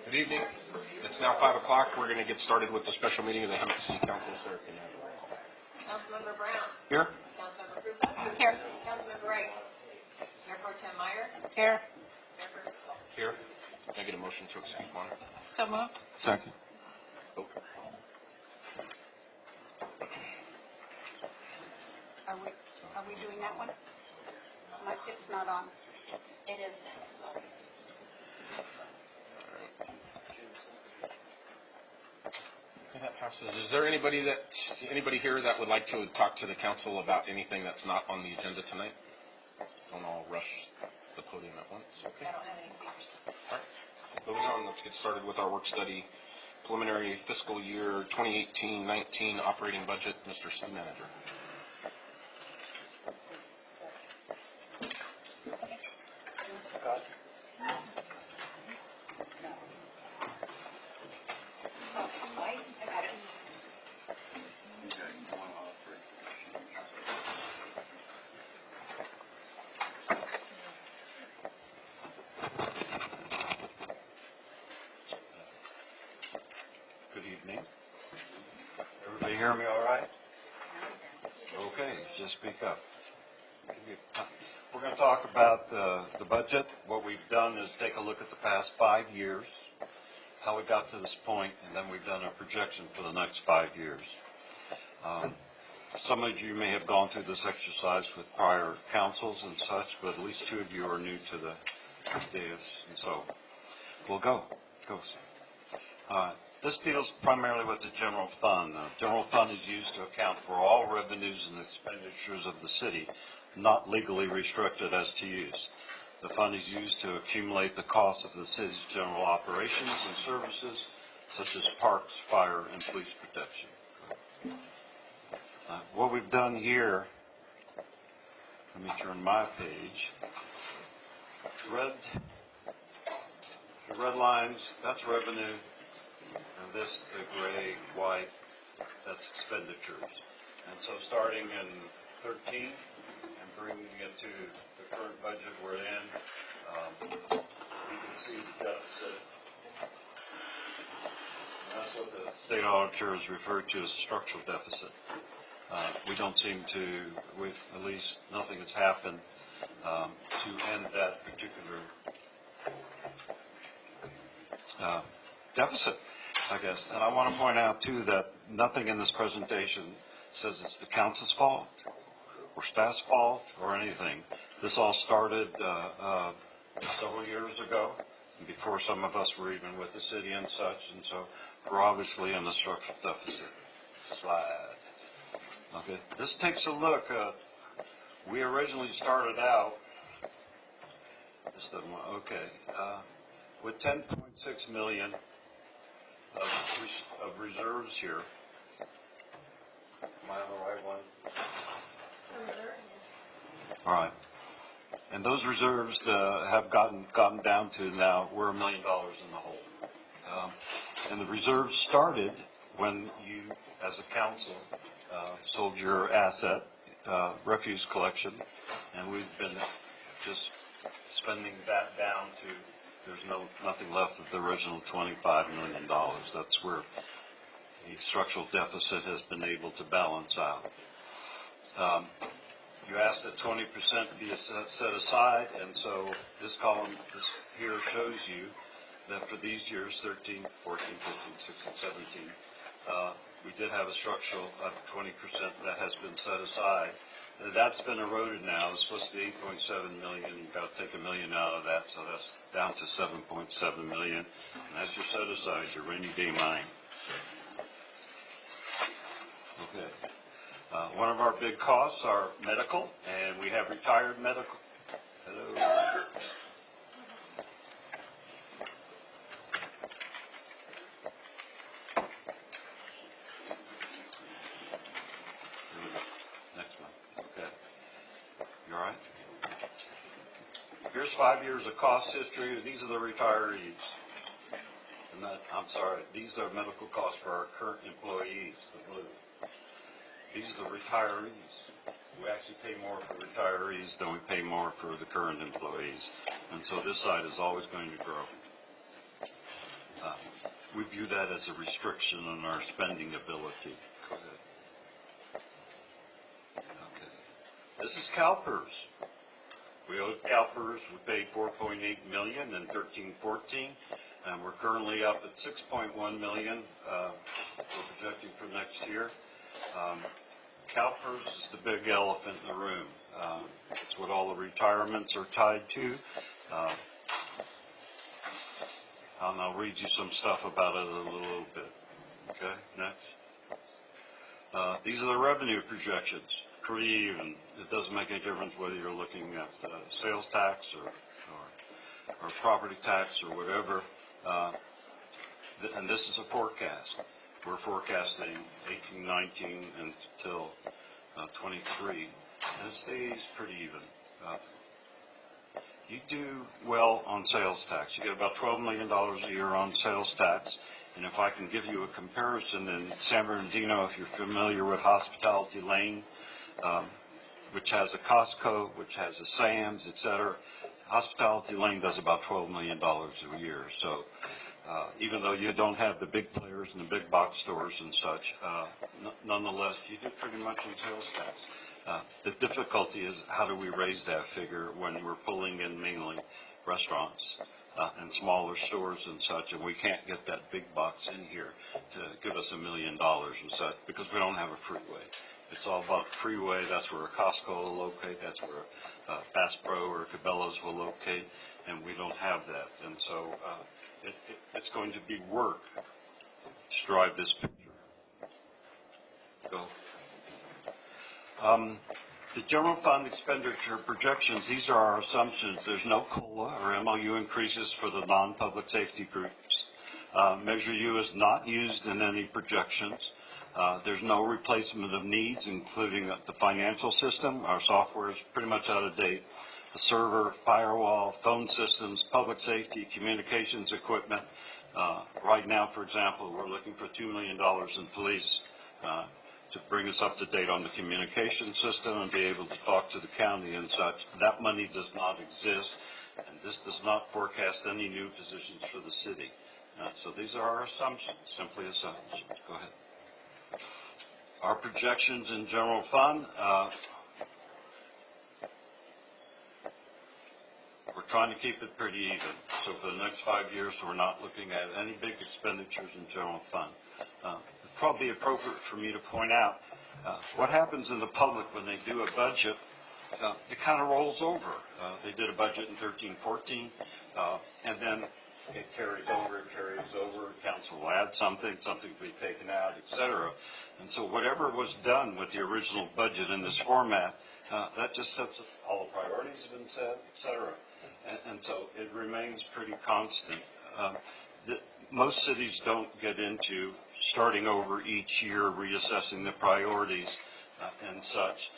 Good evening. It's now 5 o'clock. We're going to get started with the special meeting of the Hamilton City Council. Councilmember Brown. Here. Councilmember Krupa. Here. Councilmember Wright. Mayor Pro Tem Meyer. Here. Mayor Percival. Here. Can I get a motion to excuse one? So moved. Second. Are we doing that one? It's not on. It is. Okay, that passes. Is there anybody here that would like to talk to the council about anything that's not on the agenda tonight? Don't all rush the podium at once. Okay. I don't have any speakers. All right. Moving on, let's get started with our work study. Preliminary fiscal year 2018-19 operating budget. Mr. City Manager. Scott. Good evening. Everybody hear me all right? Okay, just speak up. We're going to talk about the budget. What we've done is take a look at the past 5 years, how we got to this point, and then we've done a projection for the next 5 years. Some of you may have gone through this exercise with prior councils and such, but at least 2 of you are new to the dais, and so we'll go. This deals primarily with the general fund. The general fund is used to account for all revenues and expenditures of the city, not legally restricted as to use. The fund is used to accumulate the cost of the city's general operations and services, such as parks, fire, and police protection. What we've done here, let me turn my page. The red lines, that's revenue. And this, the gray, white, that's expenditures. And so starting in 13 and bringing it to the current budget we're in, you can see the deficit. And that's what the state auditor has referred to as a structural deficit. We don't seem to, at least nothing has happened to end that particular deficit, I guess. And I want to point out, too, that nothing in this presentation says it's the council's fault or staff's fault or anything. This all started several years ago, before some of us were even with the city and such, and so we're obviously in the structural deficit. Slide. Okay, this takes a look. We originally started out, this doesn't want, okay, with 10.6 million of reserves here. Am I on the right one? All right. And those reserves have gotten down to now we're $1 million in the hole. And the reserves started when you, as a council, sold your asset, refuse collection, and we've been just spending that down to there's nothing left of the original $25 million. That's where the structural deficit has been able to balance out. You asked that 20% be set aside, and so this column here shows you that for these years, 13, 14, 15, 16, 17, we did have a structural of 20% that has been set aside. That's been eroded now. It's supposed to be 8.7 million. You've got to take $1 million out of that, so that's down to 7.7 million. And that's your set aside, your rainy day money. Okay. One of our big costs are medical, and we have retired medical. Hello. Next one. Okay. You all right? Here's 5 years of cost history. These are the retirees. And that, I'm sorry, these are medical costs for our current employees, the blue. These are the retirees. We actually pay more for retirees than we pay more for the current employees. And so this side is always going to grow. We view that as a restriction on our spending ability. Go ahead. Okay. This is CalPERS. We owed CalPERS, we paid $4.8 million in 13-14, and we're currently up at $6.1 million. We're projecting for next year. CalPERS is the big elephant in the room. It's what all the retirements are tied to. And I'll read you some stuff about it in a little bit. Okay, next. These are the revenue projections. Pretty even. It doesn't make any difference whether you're looking at sales tax or property tax or whatever. And this is a forecast. We're forecasting 18, 19 until 23, and it stays pretty even. You do well on sales tax. You get about $12 million a year on sales tax. And if I can give you a comparison in San Bernardino, if you're familiar with Hospitality Lane, which has a Costco, which has a Sam's, etc., Hospitality Lane does about $12 million a year. So even though you don't have the big players and the big box stores and such, nonetheless, you do pretty much on sales tax. The difficulty is how do we raise that figure when we're pulling in mainly restaurants and smaller stores and such, and we can't get that big box in here to give us $1 million and such because we don't have a freeway. It's all about freeway. That's where a Costco will locate. That's where Bass Pro or Cabela's will locate, and we don't have that. And so it's going to be work to drive this picture. Go. The general fund expenditure projections, these are our assumptions. There's no COLA or MOU increases for the non-public safety groups. Measure U is not used in any projections. There's no replacement of needs, including the financial system. Our software is pretty much out of date. The server, firewall, phone systems, public safety, communications equipment. Right now, for example, we're looking for $2 million in police to bring us up to date on the communication system and be able to talk to the county and such. That money does not exist, and this does not forecast any new positions for the city. So these are our assumptions, simply assumptions. Go ahead. Our projections in general fund, we're trying to keep it pretty even. So for the next 5 years, we're not looking at any big expenditures in general fund. It's probably appropriate for me to point out what happens in the public when they do a budget. It kind of rolls over. They did a budget in 13-14, and then it carries over. Council will add something will be taken out, etc. And so whatever was done with the original budget in this format, that just sets all the priorities have been set, etc. And so it remains pretty constant. Most cities don't get into starting over each year, reassessing the priorities and such.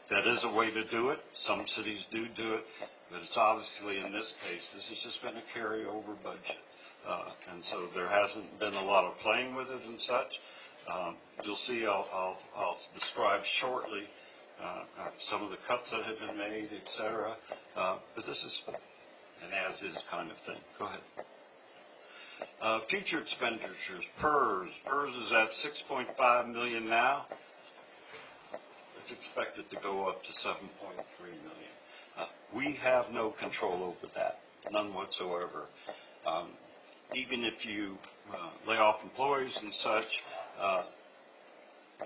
That is a way to do it. Some cities do it, but it's obviously in this case, this has just been a carryover budget. And so there hasn't been a lot of playing with it and such. You'll see, I'll describe shortly some of the cuts that have been made, etc. But this is an as-is kind of thing. Go ahead. Future expenditures, PERS. PERS is at $6.5 million now. It's expected to go up to $7.3 million. We have no control over that, none whatsoever. Even if you lay off employees and such,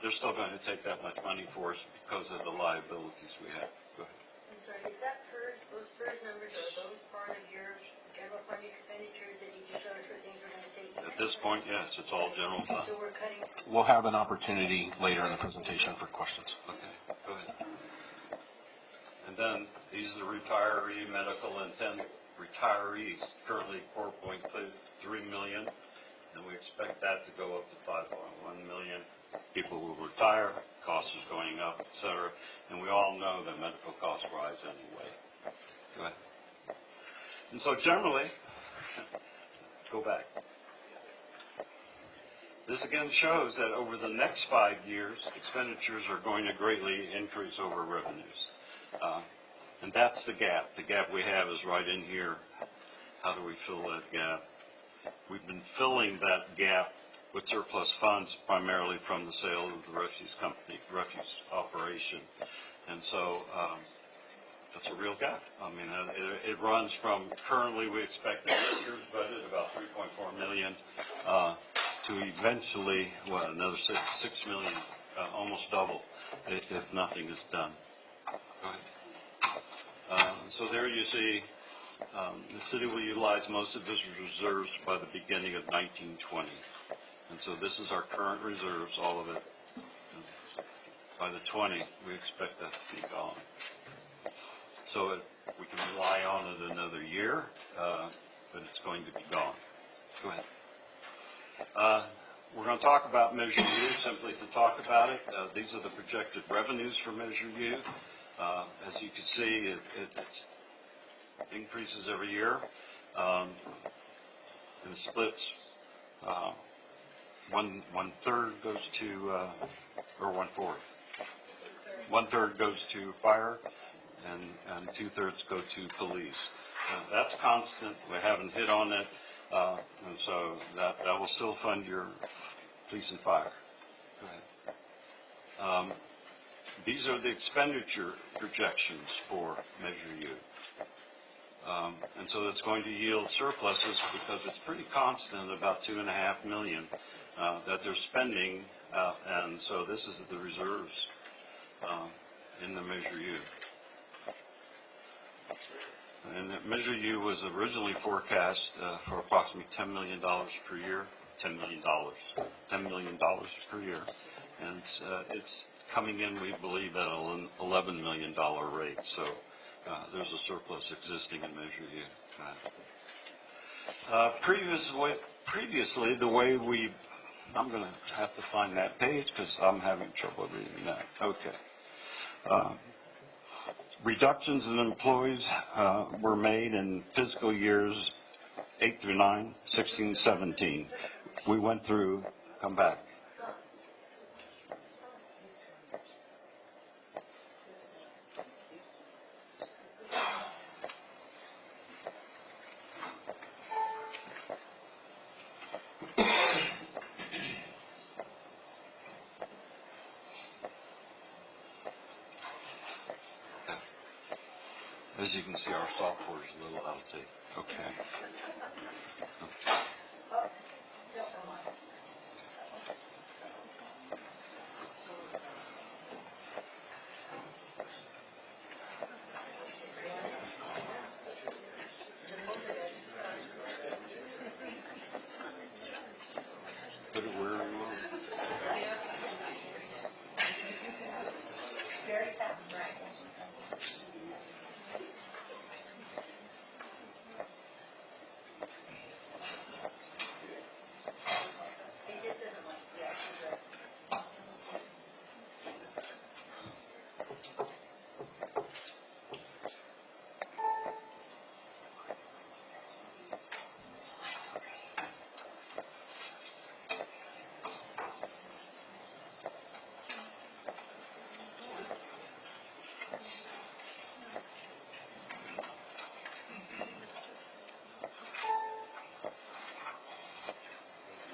they're still going to take that much money for us because of the liabilities we have. Go ahead. I'm sorry, is that PERS, those PERS numbers, are those part of your general fund expenditures that you just showed us for things we're going to take? At this point, yes, it's all general fund. So we're cutting some. We'll have an opportunity later in the presentation for questions. Okay, go ahead. And then these are the retiree medical intent retirees, currently 4.3 million, and we expect that to go up to 5.1 million. People will retire, costs is going up, etc. And we all know that medical costs rise anyway. Go ahead. And so generally, go back. This again shows that over the next 5 years, expenditures are going to greatly increase over revenues. And that's the gap. The gap we have is right in here. How do we fill that gap? We've been filling that gap with surplus funds primarily from the sale of the refuse company, refuse operation. And so that's a real gap. I mean, it runs from currently we expect next year's budget about 3.4 million to eventually, another 6 million, almost double if nothing is done. Go ahead. So there you see the city will utilize most of its reserves by the beginning of 1920. And so this is our current reserves, all of it. By the 20, we expect that to be gone. So we can rely on it another year, but it's going to be gone. Go ahead. We're going to talk about Measure U simply to talk about it. These are the projected revenues for Measure U. As you can see, it increases every year, and it splits. One third goes to, or 1/4. 1/3 goes to fire, and 2/3 go to police. That's constant. We haven't hit on it, and so that will still fund your police and fire. Go ahead. These are the expenditure projections for Measure U. And so it's going to yield surpluses because it's pretty constant, about 2.5 million that they're spending, and so this is the reserves in the Measure U. And the Measure U was originally forecast for approximately $10 million per year, $10 million per year, and it's coming in, we believe, at an $11 million rate. So there's a surplus existing in Measure U. Previously, the way I'm going to have to find that page because I'm having trouble reading that. Okay. Reductions in employees were made in fiscal years 8 through 9, 16, 17. We went through, come back. As you can see, our software is a little out of date. Okay. Put it where you want.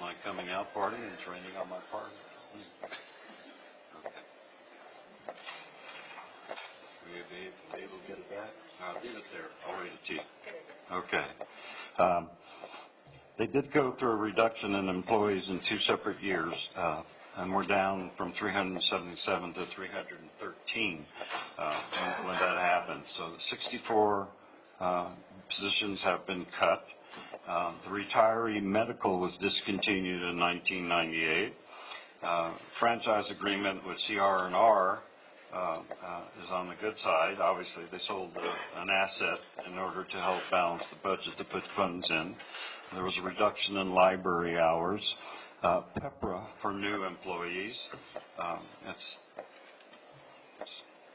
My coming out party and training on my part. Okay. Will you be able to get it back? I'll leave it there. I'll read it to you. Okay. They did go through a reduction in employees in 2 separate years, and we're down from 377 to 313 when that happened. So 64 positions have been cut. The retiree medical was discontinued in 1998. Franchise agreement with CR&R is on the good side. Obviously, they sold an asset in order to help balance the budget to put funds in. There was a reduction in library hours. PEPRA for new employees.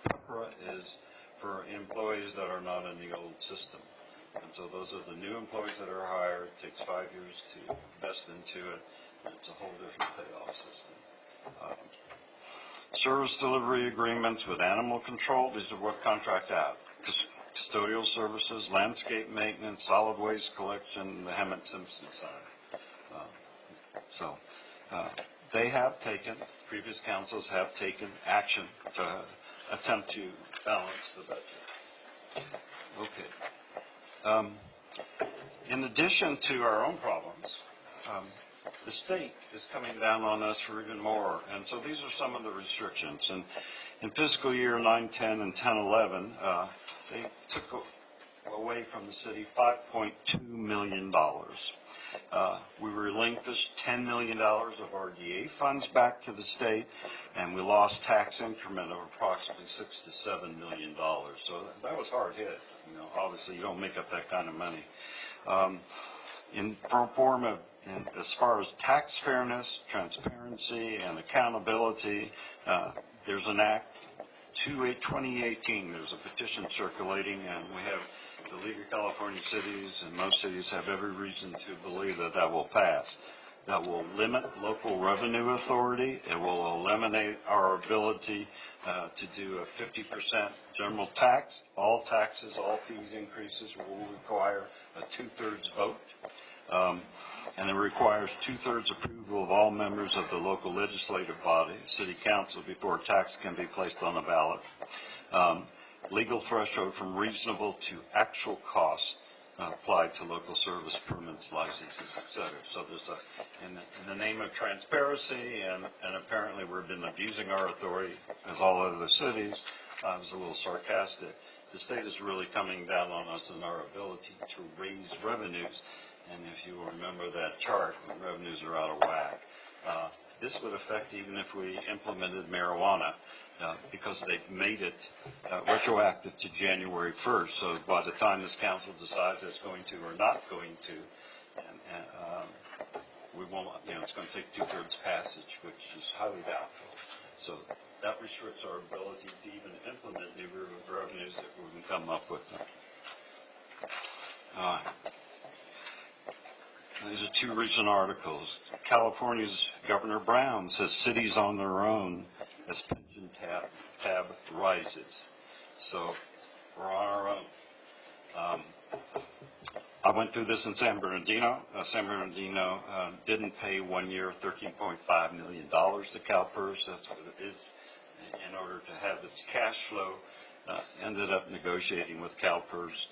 PEPRA is for employees that are not in the old system. And so those are the new employees that are hired. It takes 5 years to invest into it. It's a whole different payoff system. Service delivery agreements with animal control, these are what contract out. Custodial services, landscape maintenance, solid waste collection, the Hammett Simpson side. They have taken, previous councils have taken action to attempt to balance the budget. Okay. In addition to our own problems, the state is coming down on us for even more. And so these are some of the restrictions. And in fiscal year 9, 10, and 10, 11, they took away from the city $5.2 million. We relinquished $10 million of our DA funds back to the state, and we lost tax increment of approximately $6 to $7 million. So that was hard hit. You know, obviously you don't make up that kind of money. As far as tax fairness, transparency, and accountability, there's an Act 2018. There's a petition circulating, and we have the League of California Cities, and most cities have every reason to believe that that will pass. That will limit local revenue authority. It will eliminate our ability to do a 50% general tax. All taxes, all fees increases will require a 2/3 vote. And it requires 2/3 approval of all members of the local legislative body, city council, before a tax can be placed on the ballot. Legal threshold from reasonable to actual cost applied to local service permits, licenses, etc. So there's in the name of transparency, and apparently we've been abusing our authority, as all other cities. I was a little sarcastic. The state is really coming down on us in our ability to raise revenues. And if you remember that chart, when revenues are out of whack, this would affect even if we implemented marijuana, because they've made it retroactive to January 1st. So by the time this council decides it's going to or not going to, we won't, it's going to take 2/3 passage, which is highly doubtful. So that restricts our ability to even implement new revenues that we can come up with. These are two recent articles. California's Governor Brown says cities on their own as pension tab rises. So we're on our own. I went through this in San Bernardino. San Bernardino didn't pay 1 year $13.5 million to CalPERS. That's what it is. In order to have its cash flow, ended up negotiating with CalPERS,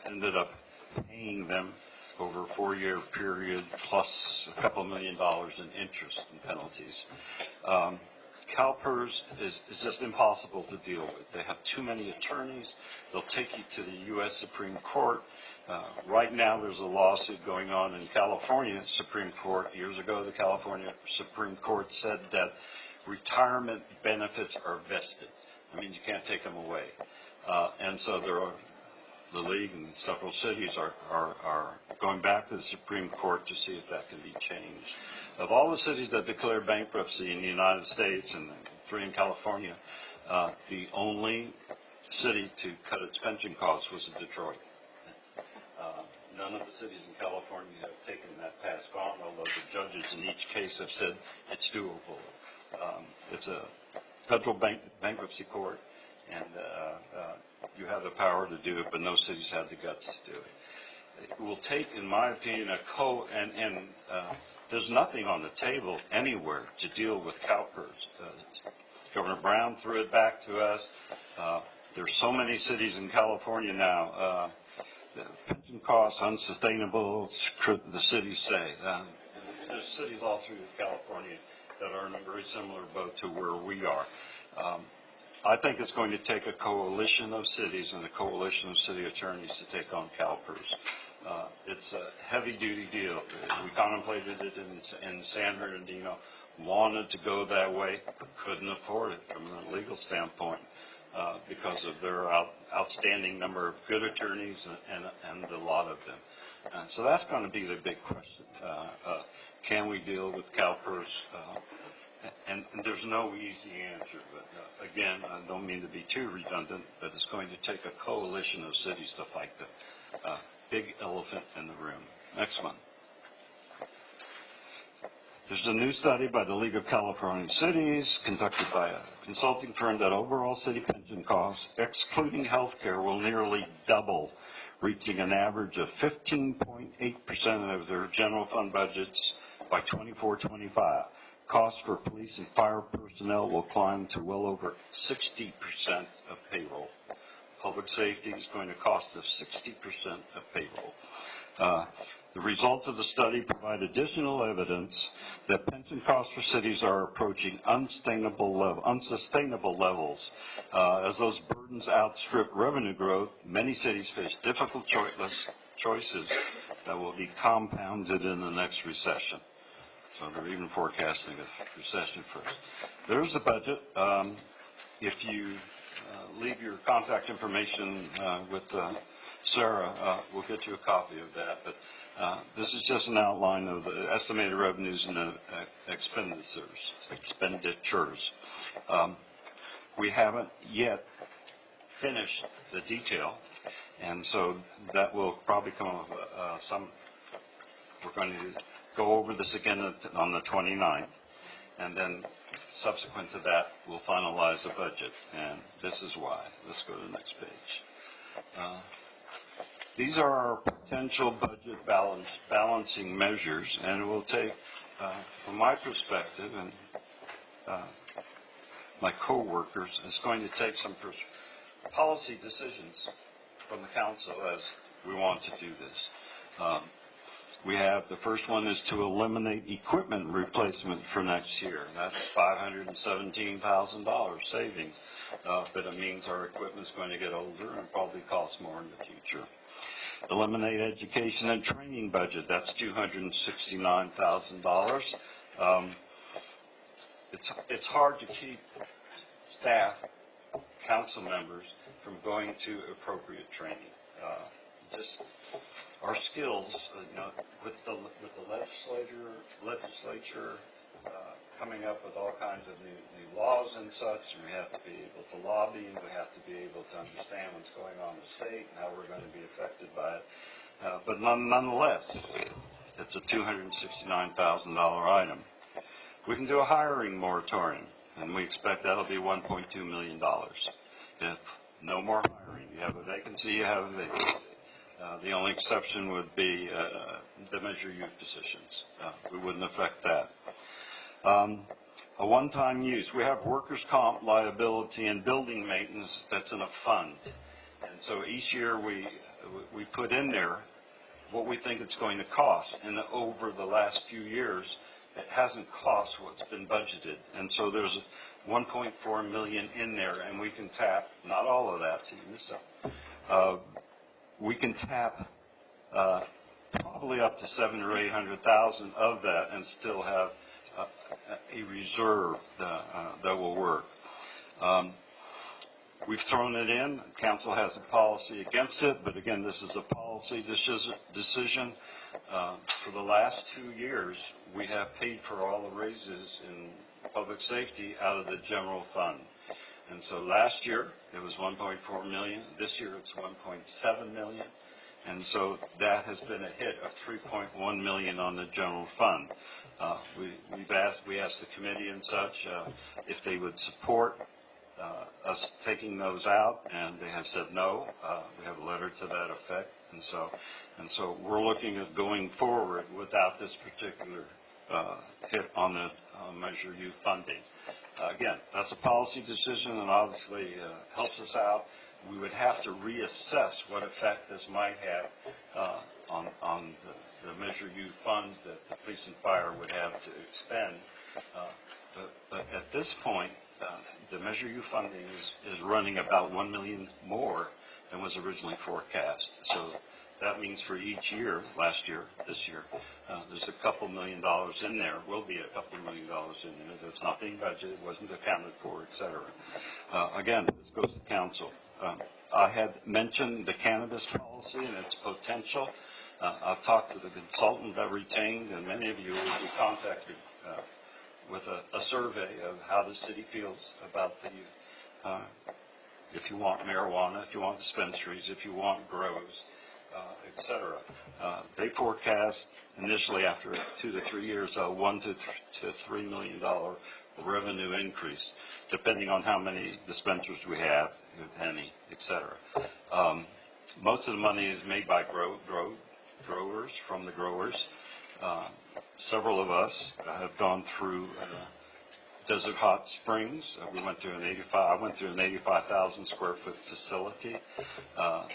ended up paying them over a 4-year period, plus a couple $1 million in interest and penalties. CalPERS is just impossible to deal with. They have too many attorneys. They'll take you to the U.S. Supreme Court. Right now there's a lawsuit going on in California Supreme Court. Years ago, the California Supreme Court said that retirement benefits are vested. That means you can't take them away. And so the league and several cities are going back to the Supreme Court to see if that can be changed. Of all the cities that declared bankruptcy in the United States and 3 in California, the only city to cut its pension costs was Detroit. None of the cities in California have taken that task on, although the judges in each case have said it's doable. It's a federal bankruptcy court, and you have the power to do it, but no cities have the guts to do it. It will take, in my opinion, there's nothing on the table anywhere to deal with CalPERS. Governor Brown threw it back to us. There's so many cities in California now. The pension costs unsustainable, the cities say. There's cities all through California that are in a very similar boat to where we are. I think it's going to take a coalition of cities and a coalition of city attorneys to take on CalPERS. It's a heavy-duty deal. We contemplated it in San Bernardino, wanted to go that way, but couldn't afford it from a legal standpoint because of their outstanding number of good attorneys and a lot of them. So that's going to be the big question. Can we deal with CalPERS? And there's no easy answer, but again, I don't mean to be too redundant, but it's going to take a coalition of cities to fight the big elephant in the room. Next one. There's a new study by the League of California Cities conducted by a consulting firm that overall city pension costs, excluding health care, will nearly double, reaching an average of 15.8% of their general fund budgets by 24-25. Costs for police and fire personnel will climb to well over 60% of payroll. Public safety is going to cost us 60% of payroll. The results of the study provide additional evidence that pension costs for cities are approaching unsustainable levels. As those burdens outstrip revenue growth, many cities face difficult choices that will be compounded in the next recession. So they're even forecasting a recession first. There's the budget. If you leave your contact information with Sarah, we'll get you a copy of that. But this is just an outline of the estimated revenues and expenditures. We haven't yet finished the detail, and so that will probably come up we're going to go over this again on the 29th, and then subsequent to that, we'll finalize the budget, and this is why. Let's go to the next page. These are our potential budget balancing measures, and it will take, from my perspective and my co-workers, it's going to take some policy decisions from the council as we want to do this. We have, the first one is to eliminate equipment replacement for next year. That's $517,000 savings, but it means our equipment's going to get older and probably cost more in the future. Eliminate education and training budget. That's $269,000. It's hard to keep staff, council members, from going to appropriate training. Just our skills, with the legislature coming up with all kinds of new laws and such, and we have to be able to lobby, and we have to be able to understand what's going on in the state and how we're going to be affected by it. But nonetheless, it's a $269,000 item. We can do a hiring moratorium, and we expect that'll be $1.2 million. If no more hiring, you have a vacancy, you have a vacancy. The only exception would be the Measure Youth positions. We wouldn't affect that. A one-time use. We have workers' comp liability and building maintenance that's in a fund. And so each year we put in there what we think it's going to cost. And over the last few years, it hasn't cost what's been budgeted. And so there's $1.4 million in there, and we can tap, not all of that, so you miss some. We can tap probably up to $700,000 or $800,000 of that and still have a reserve that will work. We've thrown it in. Council has a policy against it, but again, this is a policy decision. For the last 2 years, we have paid for all the raises in public safety out of the general fund. And so last year, it was $1.4 million. This year, it's $1.7 million. And so that has been a hit of $3.1 million on the general fund. We asked the committee and such if they would support us taking those out, and they have said no. We have a letter to that effect. And so we're looking at going forward without this particular hit on the Measure U funding. Again, that's a policy decision, and obviously helps us out. We would have to reassess what effect this might have on the Measure U funds that the police and fire would have to expend. But at this point, the Measure U funding is running about $1 million more than was originally forecast. So that means for each year, last year, this year, there's a couple $1 million in there. Will be a couple $1 million in there that's not being budgeted, wasn't accounted for, etc. Again, this goes to council. I had mentioned the cannabis policy and its potential. I've talked to the consultant that retained, and many of you will be contacted with a survey of how the city feels about the, if you want marijuana, if you want dispensaries, if you want grows. et cetera. They forecast initially after 2 to 3 years, a $1 to $3 million revenue increase, depending on how many dispensers we have, if any, et cetera. Most of the money is made by growers, from the growers. Several of us have gone through Desert Hot Springs. I went through an 85,000 square foot facility.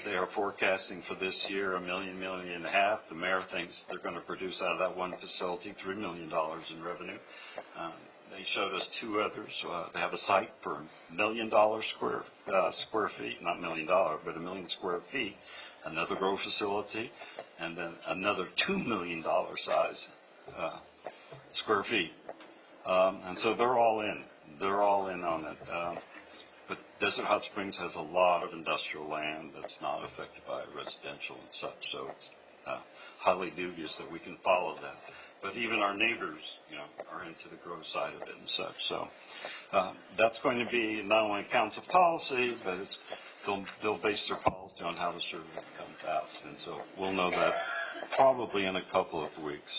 They are forecasting for this year $1 million, $1.5 million. The mayor thinks they're going to produce out of that one facility $3 million in revenue. They showed us 2 others. They have a site for $1 million square feet, not $1 million, but 1 million square feet. Another grow facility, and then another $2 million size square feet. And so they're all in. They're all in on it. But Desert Hot Springs has a lot of industrial land that's not affected by residential and such. So it's highly dubious that we can follow that. But even our neighbors, are into the grow side of it and such. So that's going to be not only council policy, but they'll base their policy on how the survey comes out. And so we'll know that probably in a couple of weeks.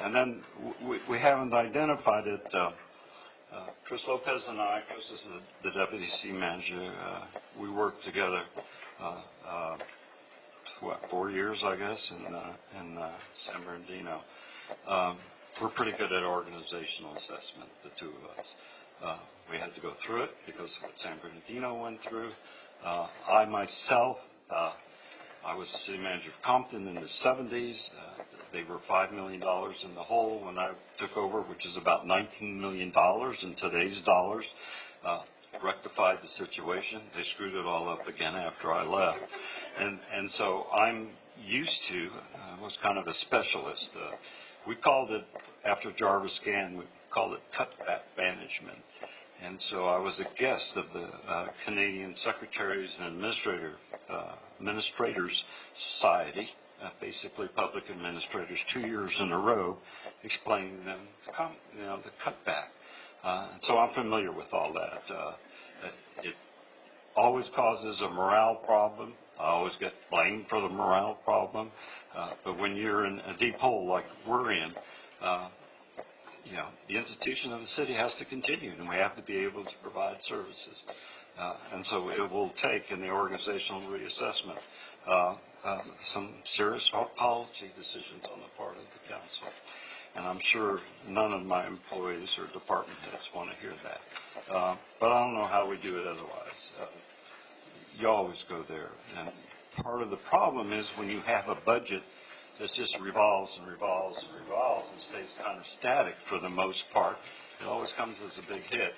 And then we haven't identified it. Chris Lopez and I, Chris is the deputy city manager, we worked together, 4 years, I guess, in San Bernardino. We're pretty good at organizational assessment, the two of us. We had to go through it because of what San Bernardino went through. I myself, I was the city manager of Compton in the 70s. They were $5 million in the hole when I took over, which is about $19 million in today's dollars. Rectified the situation. They screwed it all up again after I left. And so I'm used to, was kind of a specialist. We called it, after Jarvis Gann, we called it cutback management. And so I was a guest of the Canadian Secretaries and Administrators Society, basically public administrators, 2 years in a row, explaining them, the cutback. And so I'm familiar with all that. It always causes a morale problem. I always get blamed for the morale problem. But when you're in a deep hole like we're in, the institution of the city has to continue, and we have to be able to provide services. And so it will take, in the organizational reassessment, some serious policy decisions on the part of the council. And I'm sure none of my employees or department heads want to hear that. But I don't know how we do it otherwise. You always go there. And part of the problem is when you have a budget that just revolves and revolves and revolves and stays kind of static for the most part, it always comes as a big hit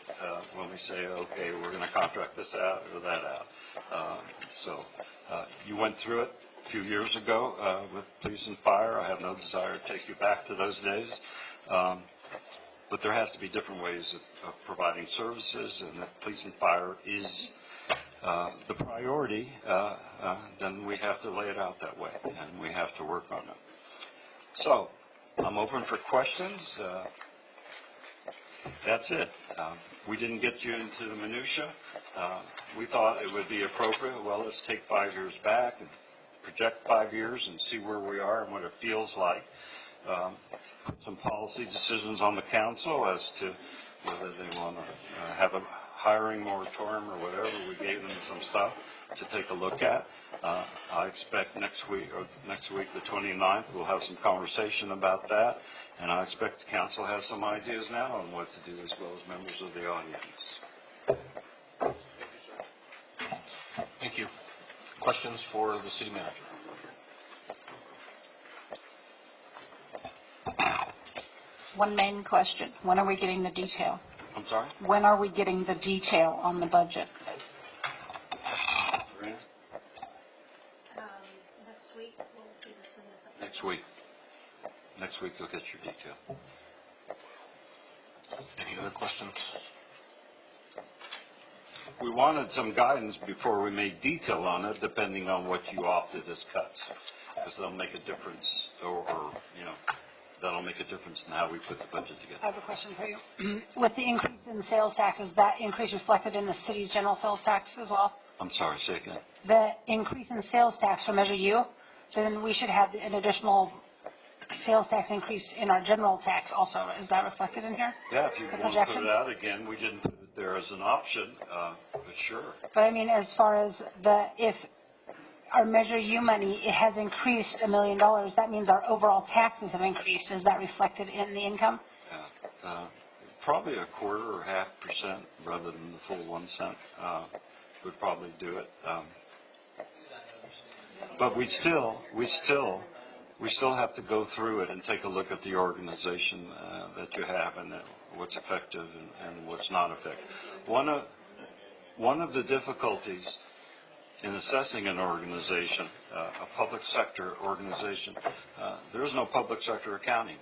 when we say, okay, we're going to contract this out or that out. So you went through it a few years ago with police and fire. I have no desire to take you back to those days. But there has to be different ways of providing services, and if police and fire is the priority, then we have to lay it out that way, and we have to work on it. So I'm open for questions. That's it. We didn't get you into the minutia. We thought it would be appropriate. Well, let's take 5 years back and project 5 years and see where we are and what it feels like. Put some policy decisions on the council as to whether they want to have a hiring moratorium or whatever. We gave them some stuff to take a look at. I expect next week, the 29th, we'll have some conversation about that. And I expect the council has some ideas now on what to do, as well as members of the audience. Thank you. Questions for the city manager? One main question. When are we getting the detail? I'm sorry? When are we getting the detail on the budget? Next week, we'll do this in the September. Next week. Next week, you'll get your detail. Any other questions? We wanted some guidance before we made detail on it, depending on what you opted as cuts, because they'll make a difference, or that'll make a difference in how we put the budget together. I have a question for you. With the increase in sales tax, is that increase reflected in the city's general sales tax as well? I'm sorry, say again. The increase in sales tax for Measure U, So then we should have an additional sales tax increase in our general tax also. Is that reflected in here? Yeah, if you The want to put projections? it out again, we didn't put it there as an option, but sure. But I mean, as far as if our Measure U money, it has increased $1 million, that means our overall taxes have increased. Is that reflected in the income? Probably a 1/4 or 0.5% rather than the full 1 cent would probably do it. But we still have to go through it and take a look at the organization that you have and what's effective and what's not effective. One of the difficulties in assessing an organization, a public sector organization, there is no public sector accounting.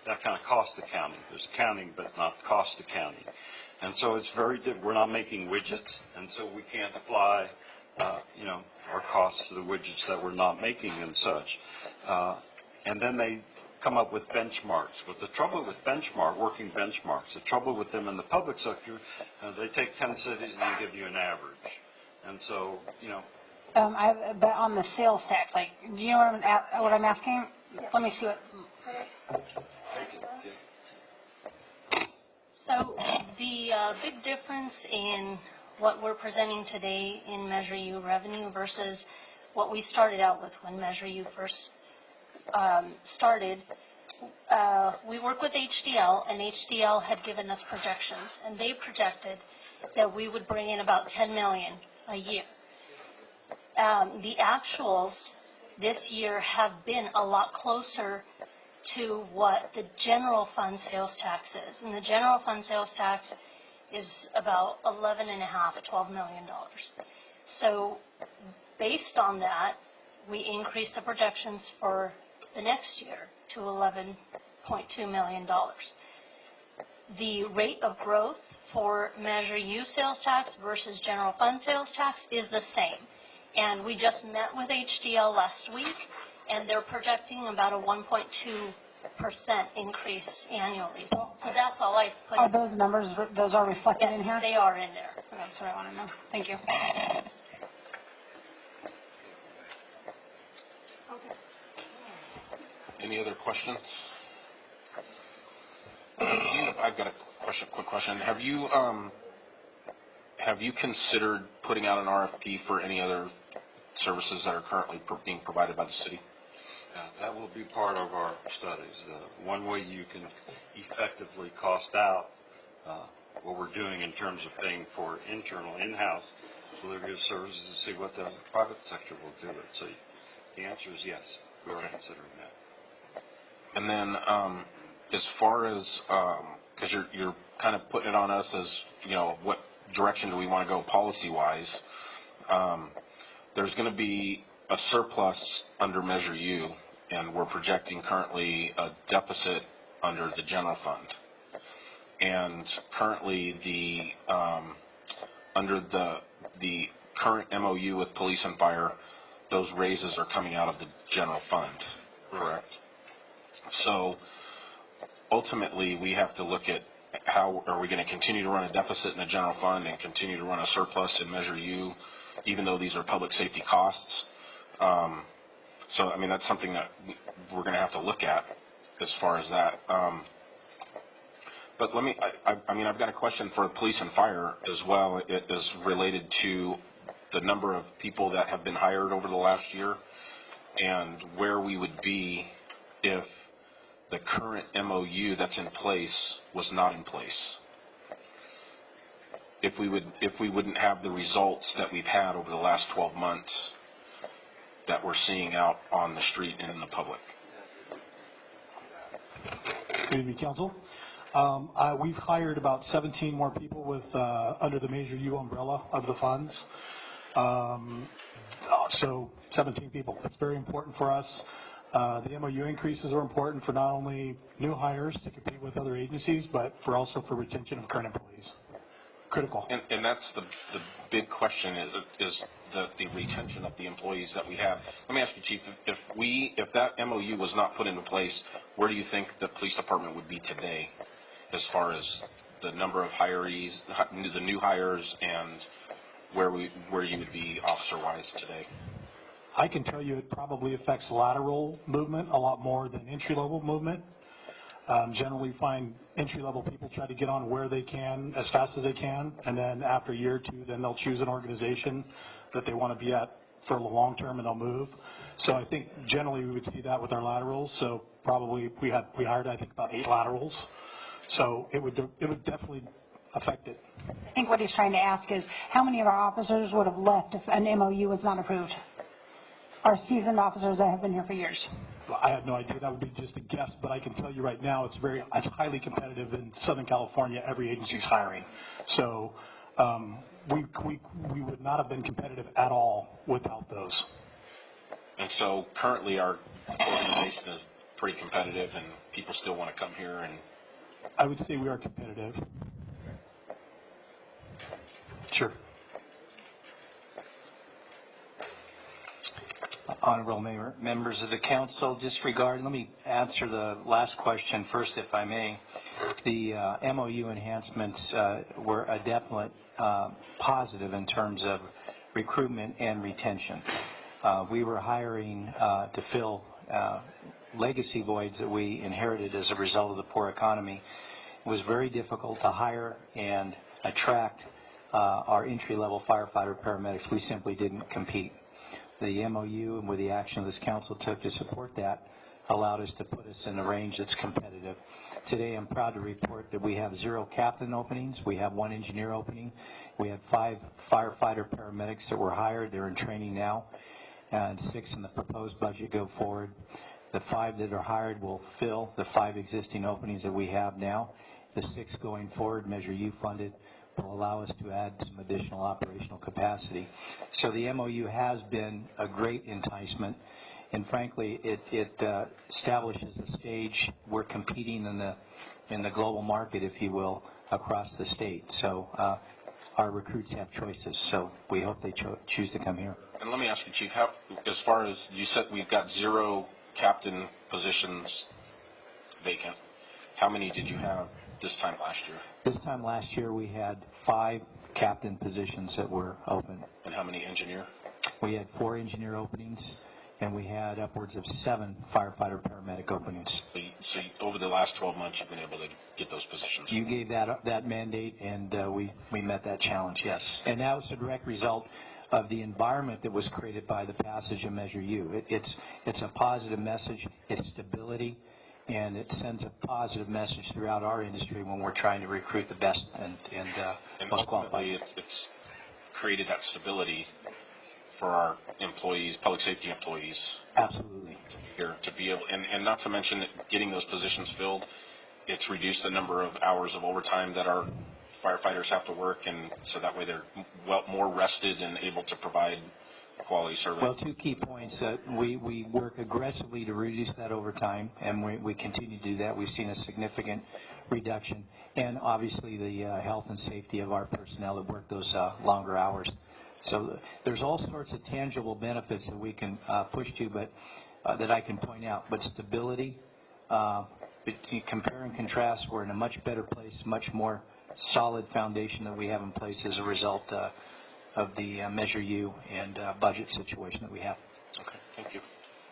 That kind of cost accounting. There's accounting, but not cost accounting. And so it's very we're not making widgets, and so we can't apply, our costs to the widgets that we're not making and such. And then they come up with benchmarks. But the trouble with working benchmarks, the trouble with them in the public sector, they take 10 cities and they give you an average. And so, But on the sales tax, like, do you know what I'm asking? Let me see what. So the big difference in what we're presenting today in Measure U revenue versus what we started out with when Measure U first started, we work with HDL, and HDL had given us projections, and they projected that we would bring in about $10 million a year. The actuals this year have been a lot closer to what the general fund sales tax is. And the general fund sales tax is about $12 million. So based on that, we increased the projections for the next year to $11.2 million. The rate of growth for Measure U sales tax versus general fund sales tax is the same. And we just met with HDL last week, and they're projecting about a 1.2% increase annually. So that's all I put. Are those numbers, those are reflected in here? Yes, they are in there. Okay, that's what I want to know. Thank you. Any other questions? I've got a quick question. Have you considered putting out an RFP for any other services that are currently being provided by the city? that will be part of our studies. One way you can effectively cost out what we're doing in terms of paying for internal in-house delivery of services to see what the private sector will do it. So the answer is yes, we are considering that. And then, as far as, because you're kind of putting it on us as, what direction do we want to go policy-wise, there's going to be a surplus under Measure U, and we're projecting currently a deficit under the general fund. And currently, under the current MOU with police and fire, those raises are coming out of the general fund, correct? So ultimately, we have to look at how are we going to continue to run a deficit in the general fund and continue to run a surplus in Measure U, even though these are public safety costs. So, I mean, that's something that we're going to have to look at as far as that. But I've got a question for police and fire as well. It is related to the number of people that have been hired over the last year and where we would be if the current MOU that's in place was not in place. If we wouldn't have the results that we've had over the last 12 months that we're seeing out on the street and in the public. Good evening, Council. We've hired about 17 more people with under the Measure U umbrella of the funds. So 17 people. That's very important for us. The MOU increases are important for not only new hires to compete with other agencies, but also for retention of current employees. Critical. And that's the big question is the retention of the employees that we have. Let me ask you, Chief, if that MOU was not put into place, where do you think the police department would be today as far as the number of hirees, the new hires, and where you would be officer-wise today? I can tell you it probably affects lateral movement a lot more than entry-level movement. Generally find entry-level people try to get on where they can as fast as they can, and then after a year or two, then they'll choose an organization that they want to be at for the long term, and they'll move. So I think generally we would see that with our laterals. So probably we hired, I think, about 8 laterals. So it would definitely affect it. I think what he's trying to ask is how many of our officers would have left if an MOU was not approved? Our seasoned officers that have been here for years. I have no idea. That would be just a guess, but I can tell you right now it's highly competitive in Southern California. Every agency's hiring. So we would not have been competitive at all without those. And so currently our organization is pretty competitive and people still want to come here and. I would say we are competitive. Sure. Honorable members of the council, let me answer the last question first, if I may. The MOU enhancements were a definite positive in terms of recruitment and retention. We were hiring to fill legacy voids that we inherited as a result of the poor economy. It was very difficult to hire and attract our entry-level firefighter paramedics. We simply didn't compete. The MOU and with the action this council took to support that allowed us to put us in a range that's competitive. Today I'm proud to report that we have 0 captain openings. We have 1 engineer opening. We had 5 firefighter paramedics that were hired. They're in training now, and 6 in the proposed budget go forward. The 5 that are hired will fill the 5 existing openings that we have now. The 6 going forward, Measure U funded, will allow us to add some additional operational capacity. So the MOU has been a great enticement, and frankly, it establishes a stage. We're competing in the global market, if you will, across the state. So our recruits have choices, so we hope they choose to come here. And let me ask you, Chief, how, as far as you said, we've got 0 captain positions vacant. How many did you have this time last year? This time last year, we had 5 captain positions that were open. And how many engineer? We had 4 engineer openings, and we had upwards of 7 firefighter paramedic openings. So over the last 12 months, you've been able to get those positions? You gave that mandate, and we met that challenge, yes. And that was a direct result of the environment that was created by the passage of Measure U. It's a positive message. It's stability. And it sends a positive message throughout our industry when we're trying to recruit the best and most qualified. Ultimately, it's created that stability for our employees, public safety employees. Absolutely. Here to be able, and not to mention getting those positions filled, it's reduced the number of hours of overtime that our firefighters have to work, and so that way they're more rested and able to provide quality service. Well, 2 key points. We work aggressively to reduce that over time, and we continue to do that. We've seen a significant reduction, and obviously the health and safety of our personnel that work those longer hours. So there's all sorts of tangible benefits that we can push to, but that I can point out. But stability, compare and contrast, we're in a much better place, much more solid foundation that we have in place as a result of the Measure U and budget situation that we have. Okay, thank you.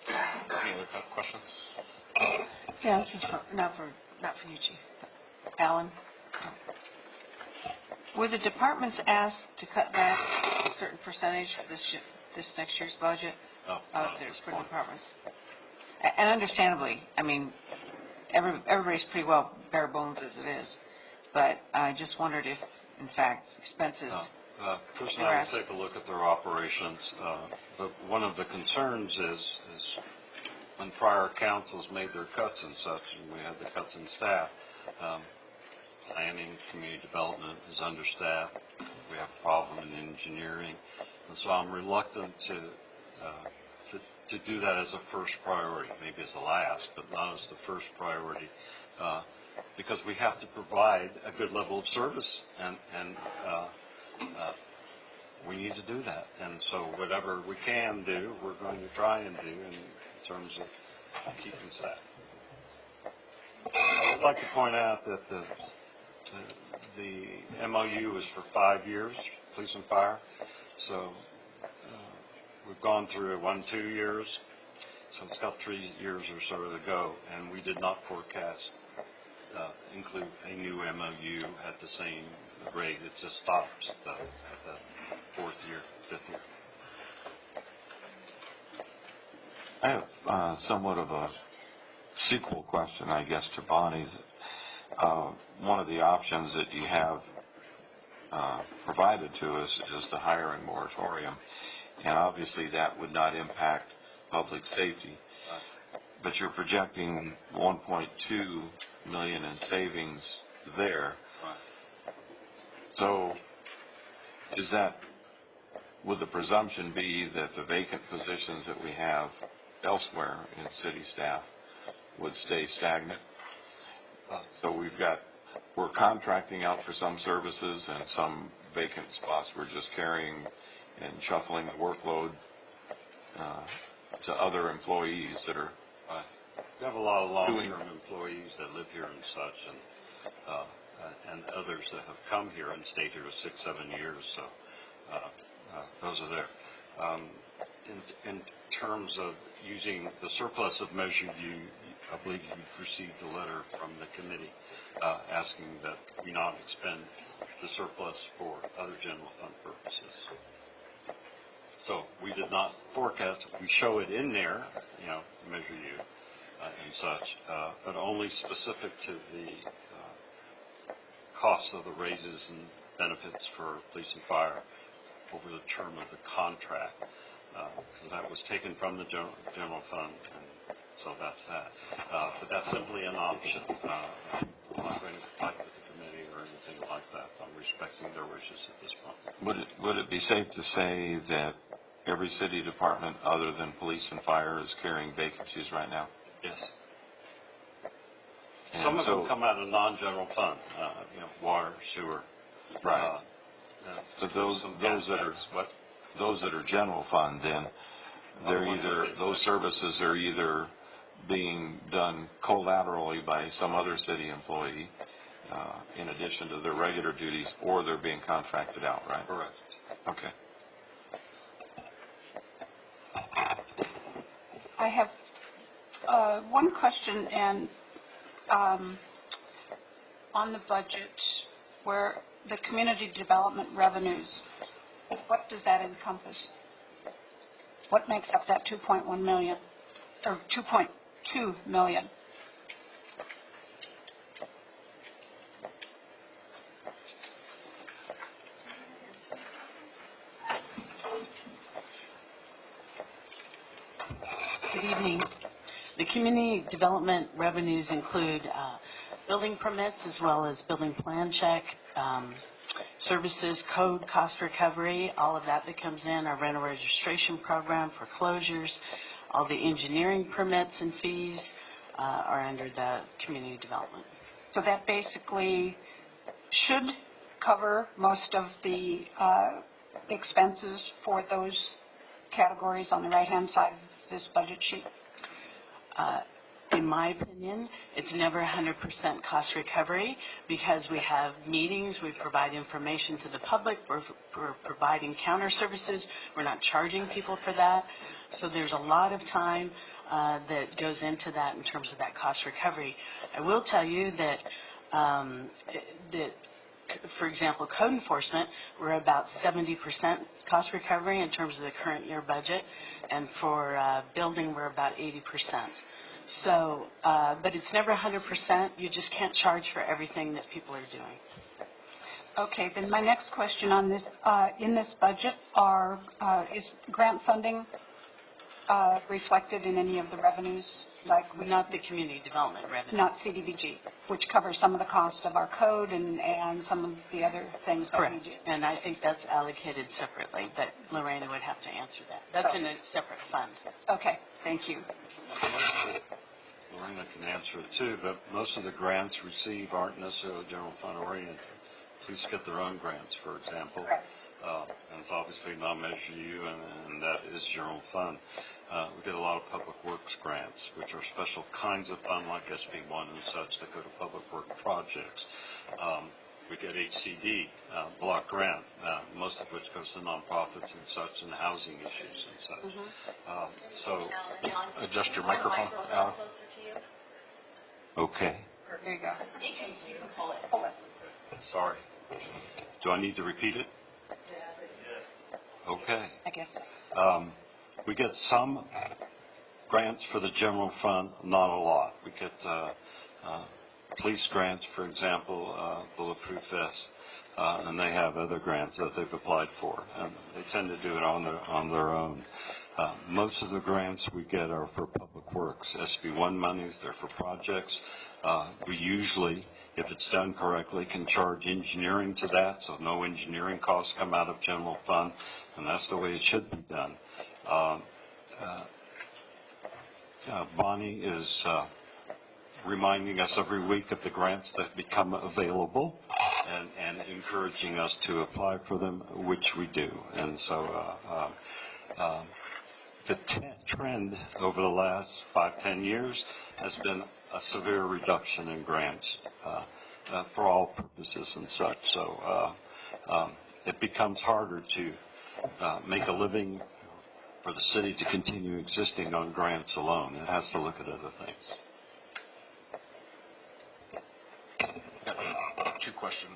Any other questions? Yeah, this is not for you, Chief. Alan, were the departments asked to cut back a certain percentage for this next year's budget? For departments? And understandably, I mean, everybody's pretty well bare bones as it is, but I just wondered if, in fact, expenses. Chris and I will take a look at their operations, but one of the concerns is when prior councils made their cuts and such, and we had the cuts in staff, planning, community development is understaffed. We have a problem in engineering, and so I'm reluctant to do that as a first priority, maybe as the last, but not as the first priority, because we have to provide a good level of service, and we need to do that. And so whatever we can do, we're going to try and do in terms of keeping staff. I'd like to point out that the MOU is for 5 years, police and fire. So we've gone through 2 years, so it's got 3 years or so to go, and we did not forecast include a new MOU at the same rate. It just stops at the 4th year, 5th year. I have somewhat of a sequel question, I guess, to Bonnie's. One of the options that you have provided to us is the hiring moratorium, and obviously that would not impact public safety. But you're projecting 1.2 million in savings there. So would the presumption be that the vacant positions that we have elsewhere in city staff would stay stagnant? So we're contracting out for some services, and some vacant spots we're just carrying and shuffling the workload to other employees that are We have a lot of long-term employees that live here and such, and others that have come here and stayed here 6, 7 years. So those are there. In terms of using the surplus of Measure U, I believe you've received a letter from the committee asking that we not expend the surplus for other general fund purposes. So we did not forecast. We show it in there, Measure U and such, but only specific to the costs of the raises and benefits for police and fire over the term of the contract. So that was taken from the general fund, and so that's that. But that's simply an option. I'm not going to fight with the committee or anything like that. I'm respecting their wishes at this point. Would it be safe to say that every city department other than police and fire is carrying vacancies right now? Yes. Some of them come out of non-general fund, water, sewer. Right. So those that are general fund, then those services are either being done collaterally by some other city employee in addition to their regular duties, or they're being contracted out, right? Correct. Okay. I have one question, and on the budget, where the community development revenues, what does that encompass? What makes up that 2.1 million, or 2.2 million? Good evening. The community development revenues include building permits as well as building plan check, services, code, cost recovery, all of that comes in, our rental registration program, foreclosures, all the engineering permits and fees are under the community development. So that basically should cover most of the expenses for those categories on the right-hand side of this budget sheet. In my opinion, it's never 100% cost recovery because we have meetings, we provide information to the public, we're providing counter services, we're not charging people for that. So there's a lot of time that goes into that in terms of that cost recovery. I will tell you that, for example, code enforcement, we're about 70% cost recovery in terms of the current year budget, and for building, we're about 80%. So, but it's never 100%. You just can't charge for everything that people are doing. Okay, then my next question on this, in this budget is grant funding reflected in any of the revenues? Like not the community development revenue. Not CDBG, which covers some of the cost of our code and some of the other things that we do. Correct. And I think that's allocated separately, but Lorena would have to answer that. That's in a separate fund. Okay, thank you. Lorena can answer it too, but most of the grants received aren't necessarily general fund oriented. Police get their own grants, for example. Correct. And it's obviously not Measure U, and that is general fund. We get a lot of public works grants, which are special kinds of fund like SB1 and such that go to public work projects. we get HCD block grant, most of which goes to nonprofits and such, and housing issues and such. So, Adjust your microphone, Alan. Closer to you. okay, There you go. You can pull it. Pull it. sorry. Do I need to repeat it? Okay. I guess. We get some grants for the general fund, not a lot. We get police grants, for example, Bulletproof Vest, and they have other grants that they've applied for, and they tend to do it on their own. Most of the grants we get are for public works, SB1 monies. They're for projects. We usually, if it's done correctly, can charge engineering to that, so no engineering costs come out of general fund, and that's the way it should be done. Bonnie is reminding us every week of the grants that become available and encouraging us to apply for them, which we do. And so the trend over the last 5-10 years has been a severe reduction in grants for all purposes and such. So it becomes harder to make a living for the city to continue existing on grants alone. It has to look at other things.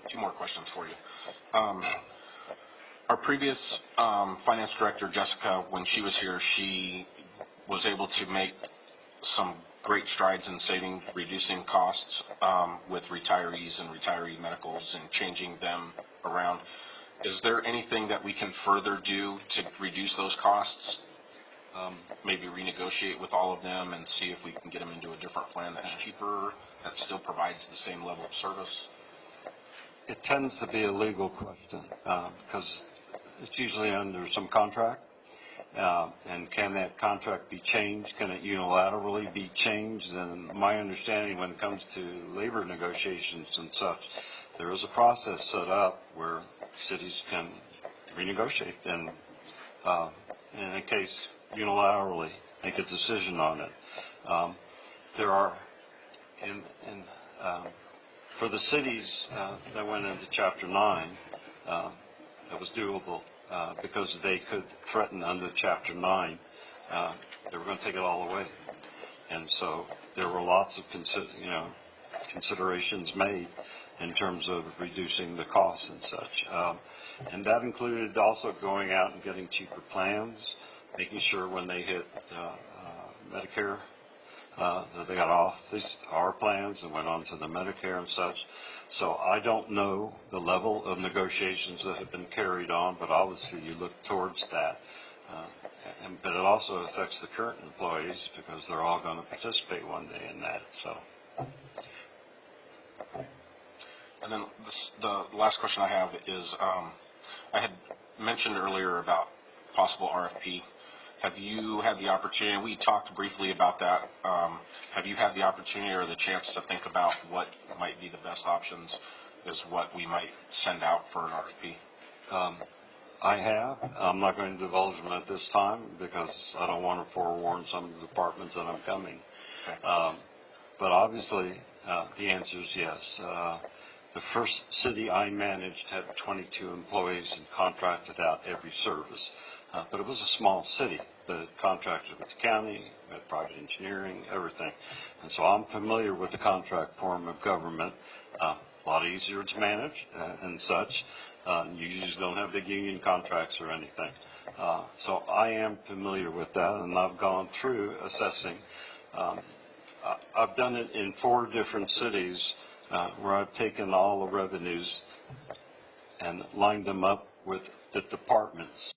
Two more questions for you. Our previous finance director, Jessica, when she was here, she was able to make some great strides in reducing costs with retirees and retiree medicals and changing them around. Is there anything that we can further do to reduce those costs? Maybe renegotiate with all of them and see if we can get them into a different plan that's cheaper, that still provides the same level of service? It tends to be a legal question because it's usually under some contract. And can that contract be changed? Can it unilaterally be changed? And my understanding when it comes to labor negotiations and such, there is a process set up where cities can renegotiate and, in a case, unilaterally make a decision on it. There are, for the cities that went into Chapter 9, that was doable because they could threaten under Chapter 9. They were going to take it all away. And so there were lots of considerations made in terms of reducing the costs and such. And that included also going out and getting cheaper plans, making sure when they hit Medicare that they got off our plans and went on to the Medicare and such. So I don't know the level of negotiations that have been carried on, but obviously you look towards that. But it also affects the current employees because they're all going to participate one day in that. So. And then the last question I have is, I had mentioned earlier about possible RFP. Have you had the opportunity, and we talked briefly about that, have you had the opportunity or the chance to think about what might be the best options as what we might send out for an RFP? I have. I'm not going to divulge them at this time because I don't want to forewarn some of the departments that I'm coming. Okay. But obviously, the answer is yes. The first city I managed had 22 employees and contracted out every service. But it was a small city. The contracted with the county, with private engineering, everything. And so I'm familiar with the contract form of government. A lot easier to manage and such. You just don't have big union contracts or anything. So I am familiar with that, and I've gone through assessing. I've done it in 4 different cities where I've taken all the revenues and lined them up with the departments